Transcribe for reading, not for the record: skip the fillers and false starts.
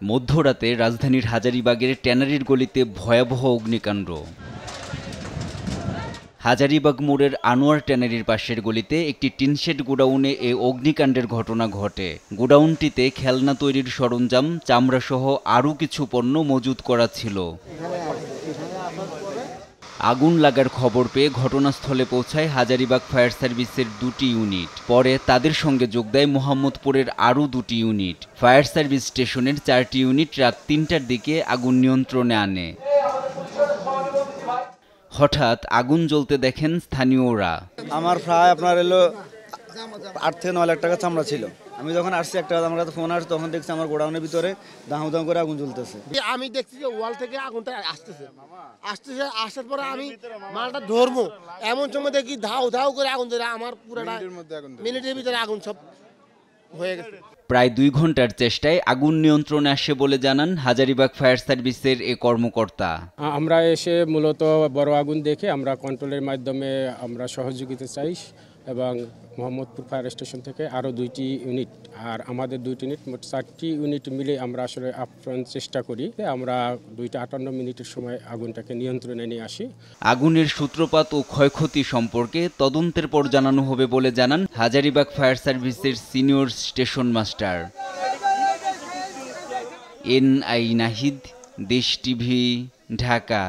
মধ্যরাতে রাজধানীর হাজারীবাগের ট্যানারির গলিতে ভয়াবহ অগ্নিকাণ্ড। হাজারীবাগ মোড়ের আনোয়ার ট্যানারির পাশের গলিতে একটি টিনশেড গোডাউনে এ অগ্নিকাণ্ডের ঘটনা ঘটে। গোডাউনটিতে খেলনা তৈরির সরঞ্জাম, চামড়াসহ আরও কিছু পণ্য মজুত করা ছিল। আগুন লাগার খবর পেয়ে ঘটনাস্থলে পৌঁছায় হাজারীবাগ ফায়ার সার্ভিসের 2টি ইউনিট। পরে তাদের সঙ্গে যোগ দেয় মোহাম্মদপুরের আরও 2টি ইউনিট। ফায়ার সার্ভিস স্টেশনের 4টি ইউনিট রাত 3টার দিকে আগুন নিয়ন্ত্রণে আনে। হঠাৎ আগুন জ্বলতে দেখেন স্থানীয়রা। আমার প্রায় আপনার এলো 8 থেকে 9 লাখ টাকা চামড়া ছিল। আমি যখন আসছি একটা আমার কাছে ফোন আসছে, তখন দেখছি আমার গোডাউনের ভিতরে দাম করে আগুন জ্বলতেছে। আমি দেখছি যে ওয়াল থেকে আগুনটা আসতেছে, আসার পরে আমি মালটা ধরবো, এমন সময় দেখি ধাও ধাও করে আগুন ধরে আমার পুরোটা মিনিটের ভিতরে আগুন সব হয়ে গেছে। প্রায় 2 ঘন্টার চেষ্টায় আগুন নিয়ন্ত্রণে আসে বলে জানান হাজারীবাগ ফায়ার সার্ভিসের এ কর্মকর্তা। আমরা এসে মূলত বড় আগুন দেখে আমরা কন্ট্রোলের মাধ্যমে আমরা সহযোগিতা চাই এবং মোহাম্মদপুর ফায়ার স্টেশন থেকে আরও 2টি ইউনিট আর আমাদের 2টি ইউনিট মোট 4টি ইউনিট মিলে আমরা আসলে আপ্রাণ চেষ্টা করি। আমরা 2:58 মিনিটের সময় আগুনটাকে নিয়ন্ত্রণে নিয়ে আসি। আগুনের সূত্রপাত ও ক্ষয়ক্ষতি সম্পর্কে তদন্তের পর জানানো হবে বলে জানান হাজারীবাগ ফায়ার সার্ভিসের senior station master. NI Nahid, দেশ টিভি, ঢাকা।